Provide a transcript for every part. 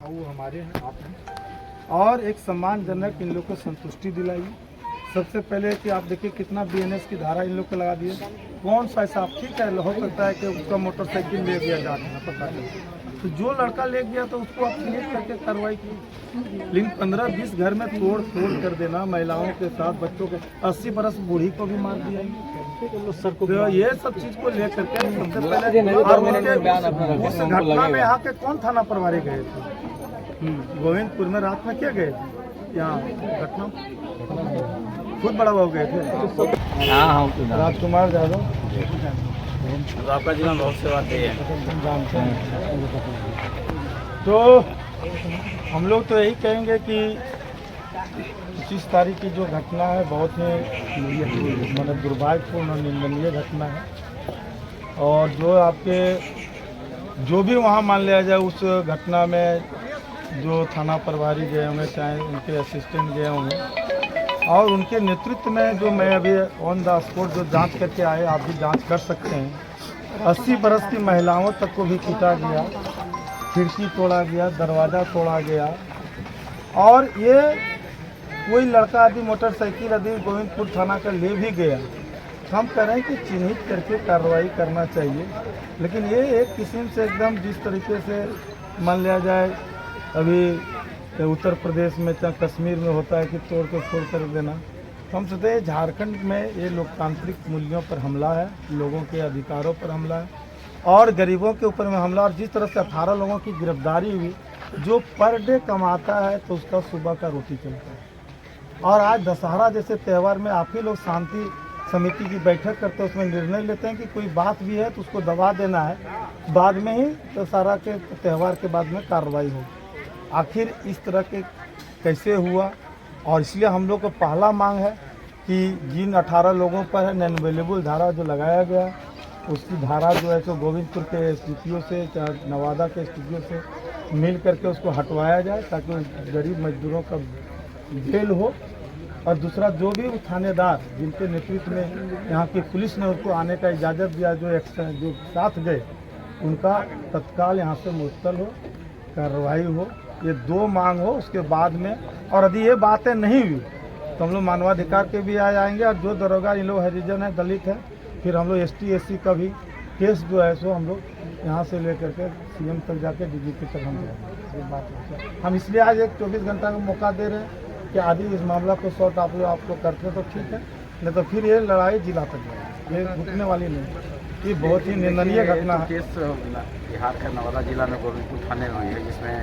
वो हमारे हैं, आप हैं। और एक सम्मानजनक इन लोग को संतुष्टि दिलाई। सबसे पहले कि आप देखिए कितना बीएनएस की धारा इन लोग को लगा दिए। कौन सा ऐसा ठीक है, हो सकता है कि उसका मोटरसाइकिल ले गया जाने का पता नहीं, तो जो लड़का ले गया तो उसको आप क्लियर करके कार्रवाई की। लेकिन 15-20 घर में तोड़ फोड़ कर देना, महिलाओं के साथ बच्चों के 80 बरस बूढ़ी को भी मार दिया। तो ये सब चीज को लेकर के सबसे पहले उस घटना में यहाँ के कौन थाना प्रभारी गए थे? गोविंदपुर में रात में क्या गए थे? यहाँ घटना खुद बड़ा बाबू गए थे। राजकुमार यादव आपका जिला बहुत से बात है। जानते हैं। तो हम लोग तो यही कहेंगे कि 25 तारीख की जो घटना है बहुत ही मतलब दुर्भाग्यपूर्ण और निंदनीय घटना है। और जो आपके जो भी वहाँ मान लिया जाए उस घटना में जो थाना प्रभारी गए होंगे, चाहे उनके असिस्टेंट गए होंगे, और उनके नेतृत्व में जो मैं अभी ऑन द स्पॉट जो जांच करके आए, आप भी जांच कर सकते हैं। 80 बरस की महिलाओं तक को भी पीटा गया, खिड़की तोड़ा गया, दरवाज़ा तोड़ा गया। और ये कोई लड़का यदि मोटरसाइकिल यदि गोविंदपुर थाना का ले भी गया, हम कह रहे हैं कि चिन्हित करके कार्रवाई करना चाहिए। लेकिन ये एक किस्म से एकदम जिस तरीके से मान लिया जाए अभी उत्तर प्रदेश में चाहे कश्मीर में होता है कि तोड़ के फोड़ कर देना, तो हम सोचते हैं झारखंड में ये लोकतांत्रिक मूल्यों पर हमला है, लोगों के अधिकारों पर हमला है और गरीबों के ऊपर में हमला। और जिस तरह से 18 लोगों की गिरफ्तारी हुई, जो पर डे कमाता है तो उसका सुबह का रोटी चलता है। और आज दशहरा जैसे त्यौहार में आप ही लोग शांति समिति की बैठक करते हैं, उसमें निर्णय लेते हैं कि कोई बात भी है तो उसको दबा देना है, बाद में ही दशहरा के त्यौहार के बाद में कार्रवाई हो। आखिर इस तरह के कैसे हुआ? और इसलिए हम लोग को पहला मांग है कि जिन 18 लोगों पर है नॉन अवेलेबल धारा जो लगाया गया, उसकी धारा जो है तो गोविंदपुर के एसडीपीओ से चाहे नवादा के एसडीपीओ से मिल करके उसको हटवाया जाए, ताकि उस गरीब मजदूरों का जेल हो। और दूसरा जो भी थानेदार जिनके नेतृत्व में यहाँ की पुलिस ने उनको आने का इजाज़त दिया, जो साथ गए, उनका तत्काल यहाँ से मुअत्तल हो, कार्रवाई हो। ये 2 मांग हो। उसके बाद में और यदि ये बातें नहीं हुई तो हम लोग मानवाधिकार के भी आएंगे। और जो दरोगा इन लोग हरिजन है, दलित है, फिर हम लोग ST SC का भी केस जो है सो हम लोग यहाँ से लेकर के CM तक जाके DGP तक हम ये बात हम इसलिए आज एक 24 घंटा का मौका दे रहे हैं कि आदि इस मामला को सॉर्ट आप लोग करते तो ठीक है, नहीं तो फिर ये लड़ाई जिला तक जाए, ये रुकने वाली नहीं। ये बहुत ही निंदनीय घटना है। केस बिहार का नवादा जिला में गोविंदपुर थाने में हुई है, जिसमें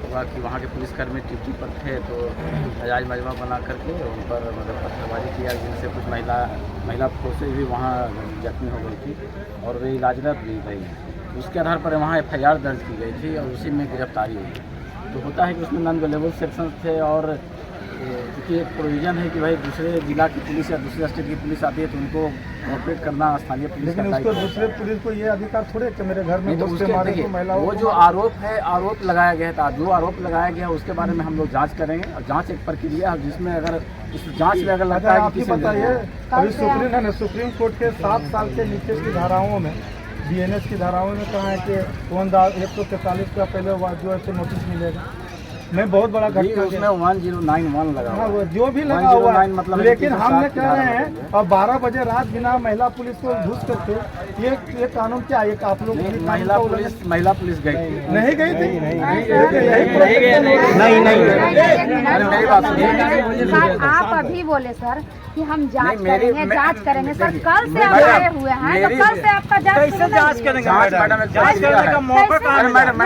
हुआ कि वहाँ के पुलिसकर्मी ड्यूटी पर थे तो नाजायज मजमा बना करके उन पर मतलब पत्थरबाजी किया, जिनसे कुछ महिला फोर्सेज भी वहाँ जख्मी हो गई थी और वे इलाजरत भी रही। उसके आधार पर वहाँ FIR दर्ज की गई थी और उसी में गिरफ्तारी हुई। तो होता है कि उसमें नॉन अवेलेबल सेक्शन थे और क्योंकि एक प्रोविज़न है कि भाई दूसरे जिला की पुलिस या दूसरे स्टेट की पुलिस आती है तो उनको कोऑपरेट करना स्थानीय पुलिस। लेकिन उसको दूसरे पुलिस को ये अधिकार थोड़े कि मेरे घर में तो मारे तो महिलाओं, वो जो आरोप लगाया गया था, जो आरोप लगाया गया उसके बारे में हम लोग जांच करेंगे। और जांच एक प्रक्रिया है जिसमें अगर इस जांच में अगर लगता है कि बताइए, अभी सुप्रीम कोर्ट के 7 साल के नीचे की धाराओं में BNS की धाराओं में कहा है कि 143 का पहले जो है नोटिस मिलेगा। मैं बहुत बड़ा घटना उसमें 1091 लगा हुआ है, जो भी लगा हुआ है, मतलब लेकिन हमने कह रहे हैं और 12 बजे रात बिना महिला पुलिस को घुस करके ये कानून क्या है? आप लोग महिला पुलिस गई थी? नहीं गई थी, मेरी बात सुनिए। आप अभी बोले सर कि हम जांच करेंगे सर, कल से आप आए हुए हैं तो कल से आपका जांच करेंगे? मैडम जांच करने का मौका कहाँ मैडम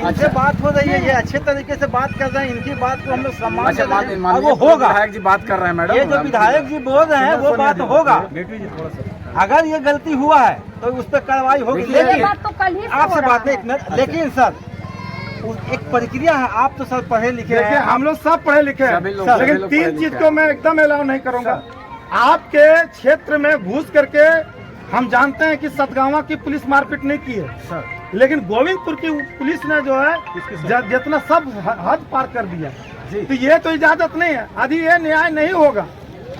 अच्छे बात हो रही है, ये अच्छे तरीके से बात कर रहे हैं, इनकी बात को हम लोग सम्मान से वो होगा। विधायक जी बात कर रहे हैं मैडम, ये जो विधायक जी बोल रहे हैं वो बात होगा। अगर ये गलती हुआ है तो उस पर कार्रवाई होगी। लेकिन आपसे बात नहीं, लेकिन सर एक प्रक्रिया है। आप तो सर पढ़े लिखे हैं, हम लोग सब पढ़े लिखे हैं, लेकिन 3 चीज को मैं एकदम अलाउ नहीं करूंगा। आपके क्षेत्र में घुस करके हम जानते हैं कि सतगावा की पुलिस मारपीट नहीं की है सर, लेकिन गोविंदपुर की पुलिस ने जो है जितना सब हद पार कर दिया, तो ये तो इजाजत नहीं है। यदि ये न्याय नहीं होगा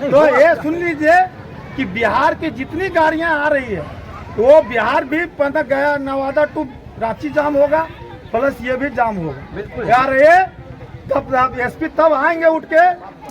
तो ये सुन लीजिए कि बिहार की जितनी गाड़ियां आ रही है वो बिहार भी गया नवादा टू रांची जाम होगा, प्लस ये भी जाम होगा यार। ये तब एसपी तब आएंगे उठ के,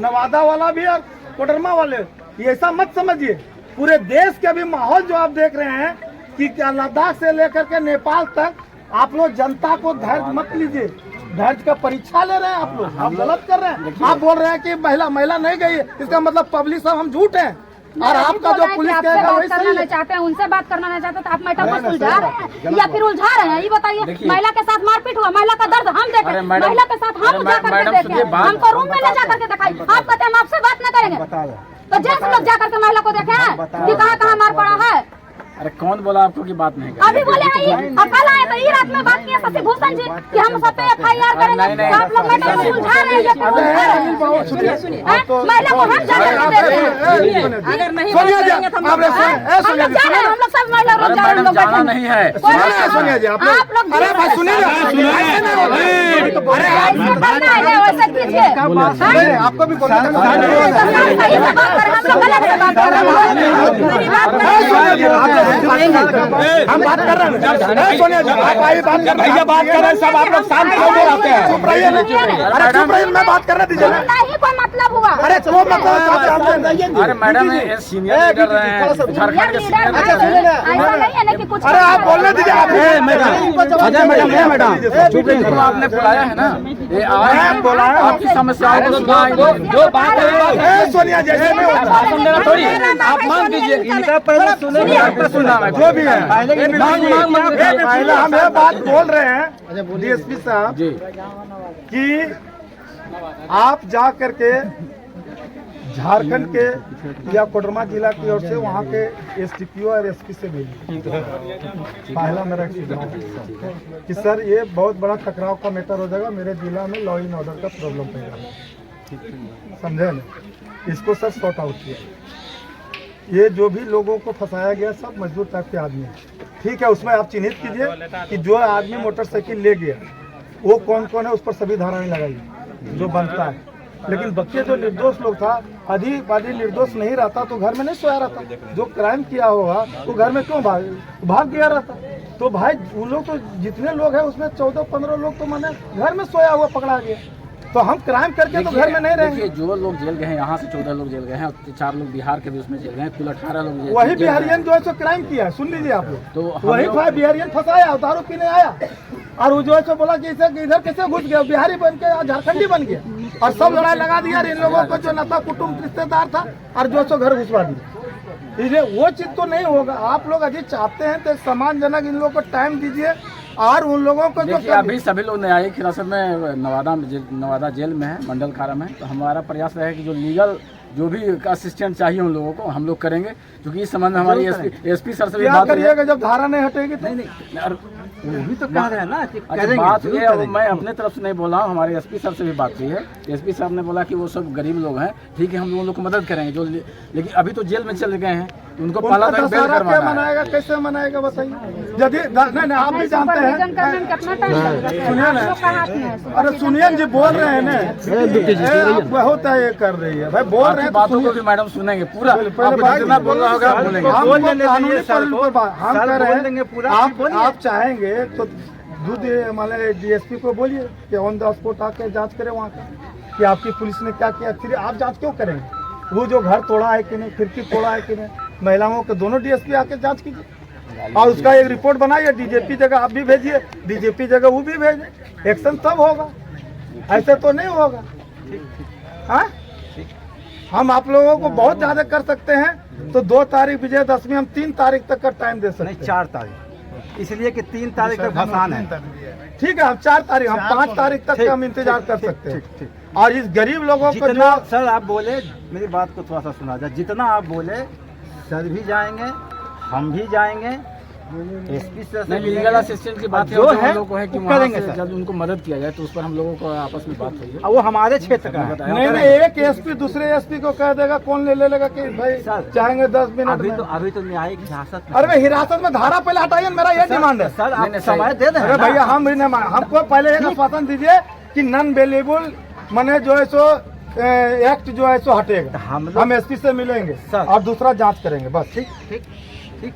नवादा वाला भी और कोडरमा वाले। ये ऐसा मत समझिए, पूरे देश के भी माहौल जो आप देख रहे हैं कि क्या लद्दाख से लेकर के नेपाल तक, आप लोग जनता को धैर्य मत लीजिए, धैर्य का परीक्षा ले रहे हैं आप लोग। आप गलत कर रहे हैं। आप बोल रहे हैं कि महिला नहीं गई, इसका मतलब पब्लिक सब हम झूठ हैं। और आपका जो पुलिस कहेगा वही सही है। चाहते हैं उनसे बात करना नहीं चाहते तो आप मैटर को सुलझा रहे हैं या फिर उलझा रहे हैं, ये बताइए। महिला के साथ मारपीट हुआ, महिला का दर्द हम देखें, महिला के साथ हम जा करके देखें, हमको रूम में ले जा करके दिखाई। आप कहते हैं हम आपसे बात न करेंगे, तो जैसे लोग जा करके महिला को देखे कि कहाँ मार पड़ा है। अरे कौन बोला आपको कि बात नहीं अभी बोले हैं, अब कल आए तो ये रात में बात किया शशि भूषण जी कि हम सब पे FIR करेंगे। आप लोग मैटर को सुलझा रहे हैं, महिला को हम जा करके देते हैं। अगर नहीं करेंगे तो हम लोग सब महिला रूम जाना नहीं है। सोनिया जी आप लोग अरे भाई सुनिए वैसे कीजिए, आपको भी हम बात कर रहे हैं। सोनिया जी भैया बात कर रहे हैं, सब आप लोग शांत हो आते हैं। चुप रहिए, अरे चुप रहिए, मैं बात कर रहा दीजिए ना। नहीं कोई मतलब हुआ। अरे तो मतलब अरे मैडम सीनियर लीडर हैं झारखंड के सीनियर ऐसा नहीं है ना कि कुछ। अरे आप बोलने दीजिए। आप मैडम चुप रहिए, तो आपने बुलाया है ना, ये आए बुलाया, आपकी समस्याओं को सुना। जो बात है सोनिया जी ऐसे नहीं होता, थोड़ी आप मान कीजिए, इनका पहले सुना जो भी है पहले हम ये बात बोल रहे हैं डीएसपी साहब जी कि आप जा करके झारखंड के या कोडरमा जिला की ओर से वहाँ के SDPO और SP से मिली। पहला मेरा कि सर ये बहुत बड़ा टकराव का मैटर हो जाएगा, मेरे जिला में लॉ एंड ऑर्डर का प्रॉब्लम पैदा, समझे ना, इसको सर सॉर्ट आउट किया। ये जो भी लोगों को फंसाया गया सब मजदूर टाइप के आदमी हैं, ठीक है। उसमें आप चिन्हित कीजिए कि जो आदमी मोटरसाइकिल ले गया वो कौन कौन है, उस पर सभी धाराएं लगाइए जो बनता है। लेकिन बच्चे जो निर्दोष लोग था, आदि निर्दोष नहीं रहता तो घर में नहीं सोया रहता। जो क्राइम किया होगा वो घर में क्यों भाग गया रहता। तो भाई उन लोग तो जितने लोग हैं उसमें 14-15 लोग तो मैंने घर में सोया हुआ पकड़ा गया। तो हम क्राइम करके तो घर में नहीं रहेंगे। जो लोग जेल गए हैं, यहाँ से 14 लोग जेल गए हैं, 4 लोग बिहार के भी उसमें जेल गए हैं, कुल 18 लोग। वही बिहारियन जो है सो क्राइम किया, सुन लीजिए आप लोग। तो वही बिहारियन फंसाया, दारू पीने आया और वो जो है सो बोला कि इधर कैसे घुस गया, बिहारी बन के झारखंडी बन गया और सब लड़ाई लगा दिया। इन लोगों को जो नता कुटुंब रिश्तेदार था और जो सो घर घुसवा दिया। इसलिए वो चीज तो नहीं होगा। आप लोग यदि चाहते हैं तो सम्मानजनक इन लोगों को टाइम दीजिए और उन लोगों को जो अभी सभी लोग न्यायिक हिरासत में नवादा जेल में है, मंडल कारा में। तो हमारा प्रयास रहेगा कि जो लीगल जो भी असिस्टेंट चाहिए उन लोगों को हम लोग करेंगे, क्योंकि इस संबंध में हमारी एसपी सर से भी बात करिएगा जब धारा नहीं हटेगी तो। नहीं भी तो कह रहे हैं ना कि बात ये मैं अपने तरफ से नहीं बोला हूँ, हमारे एसपी सर से भी बात हुई है। एसपी साहब ने बोला कि वो सब गरीब लोग हैं, ठीक है, हम लोगों को मदद करेंगे जो, लेकिन अभी तो जेल में चले गए हैं, उनको पहला तक बेल करवाना है। मनाएगा कैसे मनाएगा बताइए। यदि नहीं आप भी जानते हैं, सुनिए ना, अरे सुनिए जी बोल रहे हैं ना, बहुत ये कर रही है भाई, बोल रहे हैं बातों को भी मैडम सुनेंगे पूरा, जितना बोल रहा होगा बोलेंगे। हम कह रहे हैं आप चाहेंगे तो दूध हमारे DSP को बोलिए कि ऑन द स्पॉट आके जांच करें वहाँ का कि आपकी पुलिस ने क्या किया। फिर आप जांच क्यों करेंगे, वो जो घर तोड़ा है कि नहीं, खिड़की तोड़ा है कि नहीं, महिलाओं के दोनों DSP आके जांच कीजिए और उसका एक रिपोर्ट बनाइए। DGP जगह आप भी भेजिए, DGP जगह वो भी भेजे, एक्शन तब होगा, ऐसे तो नहीं होगा। हाँ हम आप लोगों को बहुत ज्यादा कर सकते हैं तो 2 तारीख विजयदशमी हम 3 तारीख तक का टाइम दे सकते हैं। 4 तारीख, इसलिए कि 3 तारीख तक भसान है। ठीक है, हम 4 तारीख, हम 5 तारीख तक का हम इंतजार कर सकते हैं। और इस गरीब लोगों को जो सर आप बोले, मेरी बात को थोड़ा सा सुना जाए, जितना आप बोले सर भी जाएंगे, हम भी जाएंगे, एसपी सर नहीं, लीगल असिस्टेंट की बात जो है लोगों को है कि करेंगे से जब उनको मदद किया जाए तो उस पर हम लोगों को आपस में बात हुई है। वो हमारे क्षेत्र का है। नहीं एक एसपी दूसरे एसपी को कह देगा, कौन ले लेगा कि भाई चाहेंगे 10 मिनट में। अभी तो न्यायिक हिरासत। अरे भाई हिरासत में धारा पहले हटाइए, मेरा ये डिमांड है सर। आप समय दे दें। अरे भैया हम भी नहीं मान, हमको पहले एक आश्वासन दीजिए कि नॉन वेलेबल मने जो है सो एक्ट जो है सो हटेगा। हम एसपी से मिलेंगे और दूसरा जांच करेंगे बस। ठीक।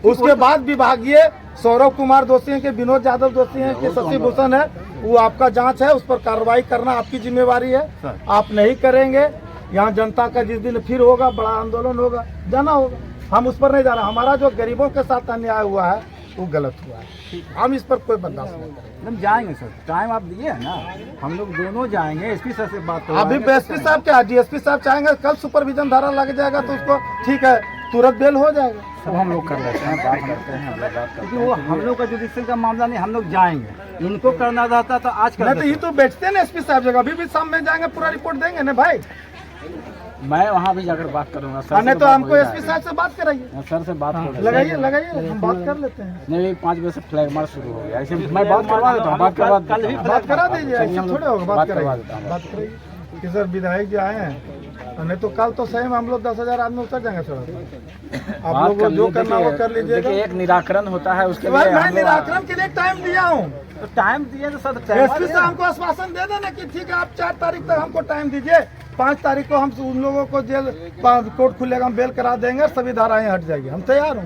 उसके बाद विभागीय सौरव कुमार दोषी है कि विनोद यादव दोषी है कि शशि भूषण है, वो आपका जांच है, उस पर कार्रवाई करना आपकी जिम्मेवारी है। आप नहीं करेंगे, यहाँ जनता का जिस दिन फिर होगा बड़ा आंदोलन होगा, जाना होगा। हम उस पर नहीं जा रहे। हमारा जो गरीबों के साथ अन्याय हुआ है वो गलत हुआ है, हम इस पर कोई बर्दाश्त नहीं करेंगे। हम जाएंगे सर, टाइम आप दिए है ना, हम लोग दोनों जाएंगे, एसपी सर से बात अभी एसपी साहब क्या, डीएसपी साहब चाहेंगे कल सुपरविजन धारा लग जाएगा तो उसको ठीक है तुरंत बेल हो जाएगा। सब हम लोग कर लेते हैं, बात करते हैं, हम लोग बात करते क्योंकि वो हम लोग का जुडिशियल का मामला नहीं, हम लोग जाएंगे, इनको करना रहता तो आज कर नहीं तो ये तो बैठते हैं ना एसपी साहब जगह, अभी भी सामने जाएंगे पूरा रिपोर्ट देंगे ना भाई। मैं वहाँ भी जाकर बात करूँगा सर। नहीं तो हमको एसपी साहब से बात कराइए, सर से बात कर लगाइए लगाइए, हम बात कर लेते हैं। नहीं 5 बजे से फ्लैग मार्च शुरू हो गया, ऐसे मैं बात करवा देता हूँ, बात करवा कल भी बात करा दीजिए, ऐसे हम थोड़े होगा, बात करवा कराइए, देता हूँ। बात कराइए कि सर विधायक जी आए हैं, नहीं तो कल तो सही में हम लोग 10,000 आदमी उतर जाएंगे सड़क पर। आप लोग जो करना वो कर लीजिएगा। देखिए एक निराकरण होता है उसके लिए भाई हम मैं लोग- निराकरण के लिए टाइम दिया हूँ, तो टाइम दिए तो सर एसपी साहब हमको आश्वासन दे देना कि ठीक है आप 4 तारीख तक हमको टाइम दीजिए, 5 तारीख को हम उन लोगों को जेल कोर्ट खुलेगा, हम बेल करा देंगे, सभी धाराएं हट जाएगी, हम तैयार हूँ।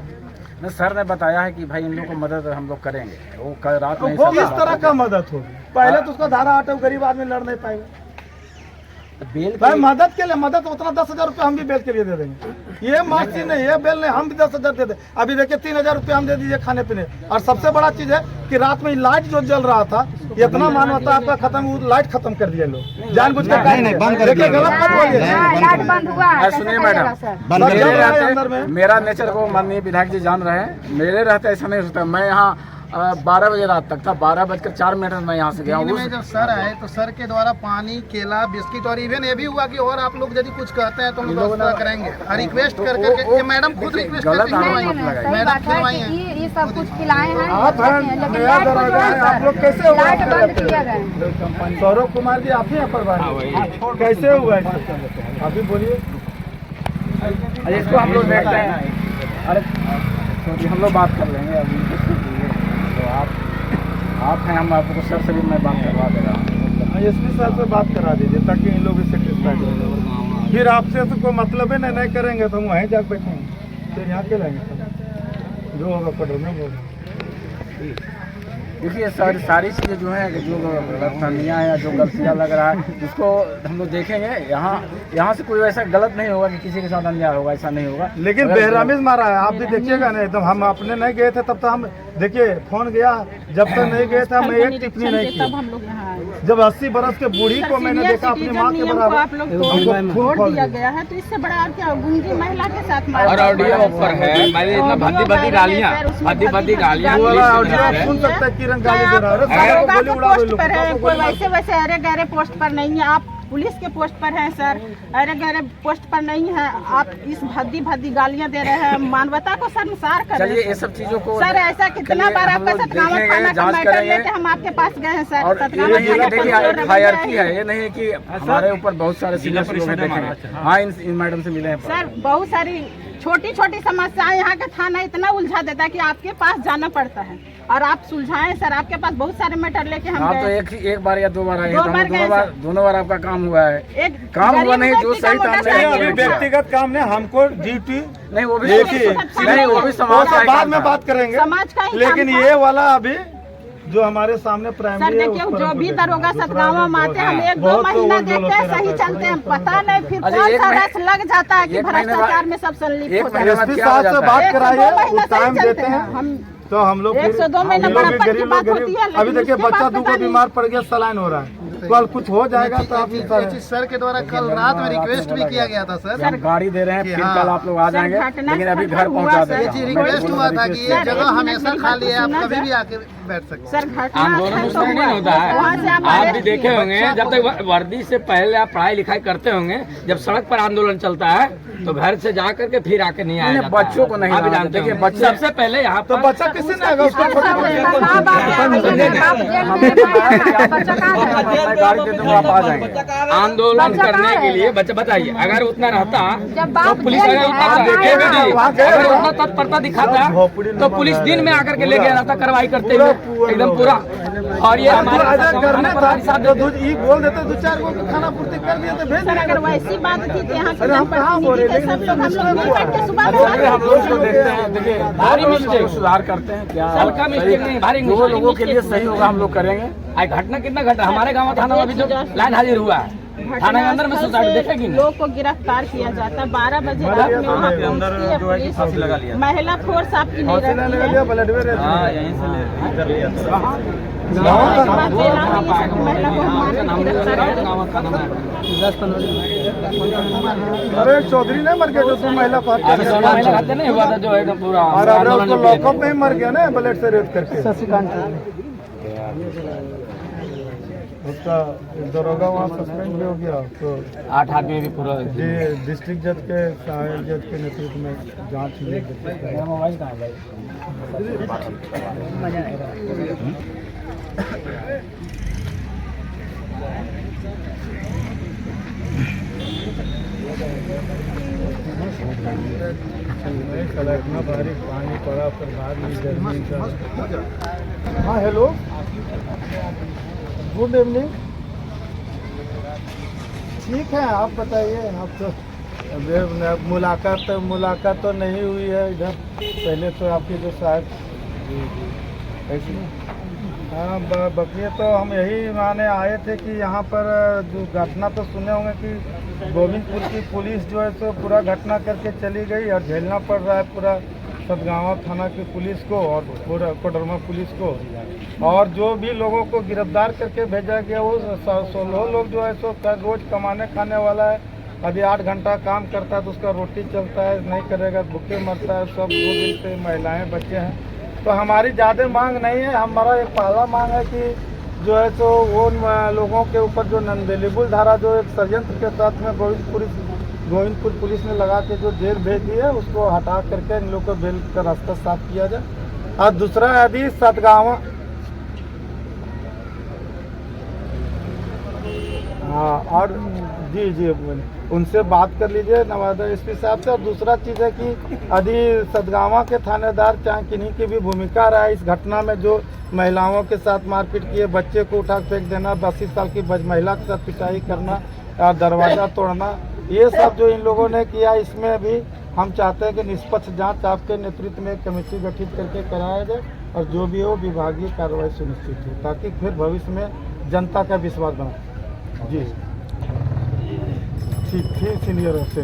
नहीं, सर ने बताया है कि भाई इन लोगों को मदद हम लोग करेंगे, वो कल रात में ही वो सब किस तरह का मदद होगी, पहले तो उसका धारा हटे, गरीब आदमी लड़ नहीं पाएगा। बेल भाई मदद के लिए मदद उतना 10,000 रुपये हम भी बेल के लिए दे देंगे, ये मार्क्सी नहीं, ये बेल नहीं, हम भी 10,000 दे दें। अभी देखिए 3,000 रुपये हम दे दीजिए खाने पीने, और सबसे बड़ा चीज है कि रात में लाइट जो जल रहा था, इतना मानवता आपका खत्म, वो लाइट खत्म कर दिए लोग जानबूझ कर, नहीं, बंद कर देखिए दिया। गलत मत बोलिए। लाइट बंद हुआ है, कैसे सुनिए करेगा मैडम, सर? बंद कर जल दिया। रहा है अंदर में। मेरा नेचर को माननीय विधायक जी जान रहे हैं, मेरे रहते ऐसा नहीं होता। मैं यहाँ 12 बजे रात तक था, 12:04 मैं यहाँ से गया हूँ। दिन में जब सर आए तो सर के द्वारा पानी, केला, बिस्किट और इवन ये भी हुआ कि और आप लोग यदि कुछ कहते हैं तो हम व्यवस्था करेंगे, और रिक्वेस्ट कर करके, ये मैडम खुद रिक्वेस्ट गलत करके आरोप खिलवाई मत हैं। लगाइए। सही मैडम बात है खिलवाई कि हैं। ये सब कुछ खिलाए हैं, आप हैं, लेकिन नया लाइट को जो दरवाजा है, है आप लोग कैसे हुआ लाइट बंद करते किया हैं? गया। सौरभ कुमार जी आप ही हैं प्रभारी, कैसे हुआ है? अभी बोलिए। अरे इसको हम लोग देखते हैं, अरे क्योंकि हम लोग बात कर लेंगे अभी, तो आप हैं, हम आपको सर से भी मैं बात करवा दे रहा हूँ। एसपी साहब से बात करा दीजिए ताकि इन लोग इससे सेटिस्फाइड हो जाए। फिर आपसे तो कोई मतलब है नहीं करेंगे तो हम वहीं जाकर बैठेंगे, फिर यहाँ के लाएंगे, जो होगा पढ़ो में होगा। देखिए सारी चीज़ें जो हैं, जो गलतफहमियाँ हैं या जो गलतियाँ लग रहा है उसको हम लोग देखेंगे। यहाँ से कोई ऐसा गलत नहीं होगा कि किसी के साथ अन्याय होगा, ऐसा नहीं होगा। लेकिन बेहरामीज मारा है, आप भी देखिएगा ना एकदम। हम अपने नहीं गए थे तब तक, हम देखिए फोन गया, जब तक नहीं गए थे हम एक टिप्पणी नहीं की। जब 80 बरस के बूढ़ी को मैंने देखा अपनी माँ के बराबर, आप लोग को वोट दिया गया है, तो इससे बड़ा और क्या, गूंगी महिला के साथ और ऑडियो ऊपर है, मैंने इतना भद्दी गालियाँ गालियाँ वो वाला ऑडियो आप सुन सकते हैं, किरण गाली दे रहा है, अरे सालों को गोली उड़ा दो पोस्ट पर है, लोग। कोई वैसे वैसे अरे गहरे पोस्ट पर नहीं है, आप पुलिस के पोस्ट पर हैं सर, अरे गहरे पोस्ट पर नहीं है, आप इस भद्दी गालियां दे रहे हैं, मानवता को शर्मसार कर रहे चलिए हैं ये सब चीज़ों को सर। ऐसा कितना बार आपका सतनामा थाना का मैटर लेके हम आपके पास गए हैं सर। और ये नहीं है कि देखिए एक हायरकी है, ये नहीं है कि हमारे ऊपर बहुत सारे सीनियर लोग हैं, देखेंगे। हाँ इन मैडम से मिले हैं सर, बहुत सारी छोटी छोटी समस्याएं यहाँ का थाना इतना उलझा देता है कि आपके पास जाना पड़ता है और आप सुलझाएं सर। आपके पास बहुत सारे मैटर लेके हम आप तो गए। एक बार या 2 बार आए हैं, दो तो बार हम गए दोनों बार आपका काम हुआ है। एक काम हुआ गरीब नहीं, जो व्यक्ति का सही था मोटा हमने नहीं, अभी किया। व्यक्तिगत काम ने हमको ड्यूटी नहीं वो भी देखिए, नहीं वो भी वो समाज तो का बाद काम में था। बात करेंगे, समाज का ही लेकिन काम था। ये वाला अभी जो हमारे सामने सर प्राइमरी है, देखिए, उस पर जो हमको भी देखना है। दरोगा दूसरा सतगावा अभी मारते हैं, हम बहुत 1-2 महीना लोग देखते हैं, जो सही लोग चलते हैं, पता नहीं फिर अच्छा, कौन एक सा महीने- रस लग जाता है कि एक महीने भ्रष्टाचार बाद- में सब संलिप्त एक हो महीने जाते बाद एसपी क्या साहब हो से जाता बात है? 1-2 कराइए, महीना वो टाइम सही देते चलते हैं, हैं हम। तो हम लोग फिर 102 महीना हम लोग भी बराबर की गरीब बात लोग होती है, गरीब। लेकिन अभी देखिए उसके बच्चा बाद दूगो पता नहीं। बीमार पड़ गया, सलाइन हो रहा है, कल कुछ हो जाएगा तो आप ये चीज सर के द्वारा कल रात में रिक्वेस्ट भी किया गया था सर। हम गाड़ी दे रहे हैं, फिर कल आप लोग आ जाएंगे, घटना लेकिन अभी स्थल घर पर पहुंचा हुआ, देंगे। सर। ये रिक्वेस्ट हुआ था कि ये सर, जगह एक मिनट हमेशा मेरी खाली है, आप बात कभी सुनना भी सर। आके बैठ सकते हैं। सर घटना आंदोलन स्थल उसमें तो नहीं हुआ, होता है। वहाँ से आप अरेस्ट भी देखे किए। होंगे, जब तक वर्दी से पहले आप पढ़ाई लिखाई करते होंगे, जब सड़क पर आंदोलन चलता है तो घर से जा करके फिर आके नहीं आया जाता है। बच्चों को नहीं आप भी लाना, जानते देखिए, हैं, बच्चे- सबसे पहले यहाँ तो पर बच्चा किसी ने आएगा उसको छोटा बाप बच्चा जेल में है, बच्चा कहाँ है? मैं गाड़ी दे दूंगा, आप आ जाएंगे। आंदोलन बच्चा करने कहाँ के है? लिए बच्चा बताइए, अगर उतना रहता जब तो बाप पुलिस जेल अगर में उतना है, अगर वहाँ उतना तत्परता दिखाता झोपड़ी तो पुलिस दिन में आकर के ले गया रहता कार्रवाई करते हुए। एकदम पूरा। और ये हमारे करना था बोल देते 2-4 को खाना पूर्ति कर दिया तो भेज सर अगर वैसी बात थी तो यहाँ अरे हम कहाँ बोल रहे सब लोग हम लोग मिल करके सुबह हम लोग इसको देखते हैं, देखिए भारी मिस्टेक सुधार करते हैं क्या हल्का मिस्टेक नहीं, भारी जो लोगों के लिए सही होगा हम लोग करेंगे। आज घटना कितना घटा हमारे गांव थाना में अभी जो लाइन हाजिर हुआ है, थाना के अंदर में सुसाइड देखेगी ना। लोग को गिरफ्तार किया जाता है 12 बजे रात में वहाँ पहुँचती है पुलिस, महिला फोर्स आपकी नहीं रहती है। ब्लड में यहीं से कर लिया अरे चौधरी नहीं मर गया जो तुम महिला पार्टी नहीं हुआ था जो एकदम पूरा और अब उसको लॉकअप में ही मर गया ना ब्लड से रेप करके उसका दरोगा वहाँ सस्पेंड भी हो गया। तो 8 आदमी भी पूरा डिस्ट्रिक्ट जज के सहायक जज के नेतृत्व में जांच हुई। मोबाइल कहाँ भाई? इतना भारी पानी पड़ा फिर बाद में गर्मी का। हाँ हेलो, गुड इवनिंग। ठीक है, आप बताइए। आप तो मुलाकात तो नहीं हुई है इधर। पहले तो आपके जो साहब ऐसे हाँ बकरिए तो हम यही माने आए थे कि यहाँ पर जो घटना तो सुने होंगे कि गोविंदपुर की पुलिस जो है तो पूरा घटना करके चली गई और झेलना पड़ रहा है पूरा सतगावा थाना की पुलिस को और पूरा कोडरमा पुलिस को। और जो भी लोगों को गिरफ्तार करके भेजा गया वो 16 लोग जो है सो रोज कमाने खाने वाला है। अभी 8 घंटा काम करता है तो उसका रोटी चलता है, नहीं करेगा भूखे मरता है। सब 2 दिन से महिलाएं बच्चे हैं। तो हमारी ज़्यादा मांग नहीं है, हमारा एक पहला मांग है कि जो है तो वो लोगों के ऊपर जो नॉन-बेलेबल धारा जो एक षडयंत्र के तहत में गोविंदपुर पुलिस ने लगा के जो जेल भेज दी है उसको हटा करके इन लोगों को बेल का रास्ता साफ किया जाए। और दूसरा यदि सतगावा हाँ और जी उनसे बात कर लीजिए नवादा एसपी साहब से। और दूसरा चीज़ है कि यदि सतगावा के थानेदार चाहे किन्हीं की भी भूमिका रहा है इस घटना में, जो महिलाओं के साथ मारपीट किए, बच्चे को उठा फेंक देना, 80 साल की महिला के साथ पिटाई करना और दरवाज़ा तोड़ना, ये सब जो इन लोगों ने किया, इसमें भी हम चाहते हैं कि निष्पक्ष जांच आपके नेतृत्व में कमेटी गठित करके कराया जाए और जो भी हो विभागीय कार्रवाई सुनिश्चित हो ताकि फिर भविष्य में जनता का विश्वास बना। जी ठीक सीनियर ऑफिसर।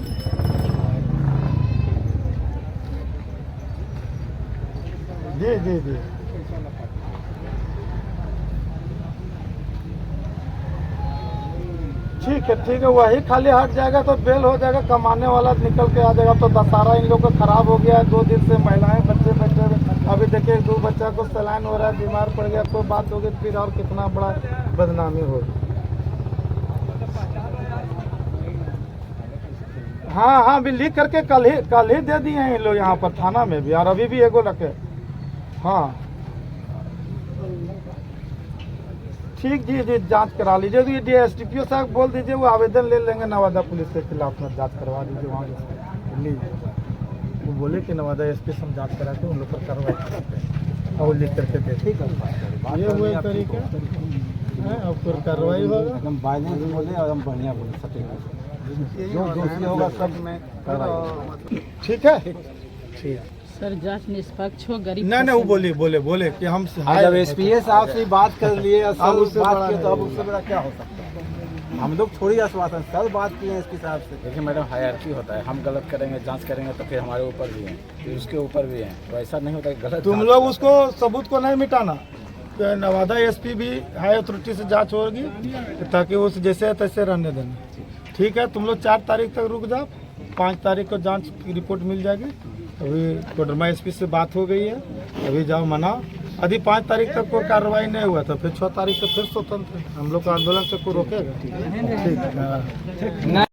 जी ठीक है वही खाली हट जाएगा तो बेल हो जाएगा, कमाने वाला निकल के आ जाएगा। तो दशहरा इन लोगों का खराब हो गया है। 2 दिन से महिलाएं बच्चे बैठे हुए, अभी देखिए 2 बच्चा को सलाइन हो रहा है, बीमार पड़ गया, कोई बात होगी फिर और कितना बड़ा बदनामी होगी। हाँ अभी लिख करके कल ही दे दिए हैं इन लोग यहाँ पर थाना में भी, और अभी भी एगो रखे। हाँ ठीक जी जांच करा लीजिए। तो ये एसडीपीओ साहब बोल दीजिए वो आवेदन ले लेंगे नवादा पुलिस के खिलाफ में, जांच करवा दीजिए वहाँ लीजिए। वो बोले कि नवादा एसपी से हम जांच करा के उन लोग पर कार्रवाई करते हैं और लिख करके दे। ठीक है, ये हुए तरीके अब फिर कार्रवाई होगा। एकदम बाइलेंस बोले और हम बढ़िया बोले, सटीक जो दोषी होगा सब में कार्रवाई। ठीक है सर जांच निष्पक्ष हो, गरीब नहीं वो बोले कि हम जब एसपीए साहब से बात कर लिए अब उससे बात किए तो अब उससे बड़ा क्या हो सकता है। हम लोग थोड़ी आश्वासन सर बात किए एसपी साहब से। देखिए मैडम, हायरार्की होता है, हम गलत करेंगे जांच करेंगे तो फिर हमारे ऊपर भी है, फिर उसके ऊपर भी है। तो ऐसा नहीं होता कि गलत तुम लोग उसको सबूत को नहीं मिटाना। तो नवादा एसपी भी हाई अथॉरिटी से जांच होगी ताकि वो जैसे है तैसे रहने देना। ठीक है, तुम लोग 4 तारीख तक रुक जाओ, 5 तारीख को जांच की रिपोर्ट मिल जाएगी। अभी कोडरमा एसपी से बात हो गई है, अभी जाओ मनाओ। यदि 5 तारीख तक कोई कार्रवाई नहीं हुआ तो फिर 6 तारीख से फिर स्वतंत्र हम लोग का आंदोलन से कोई रोकेगा। ठीक है।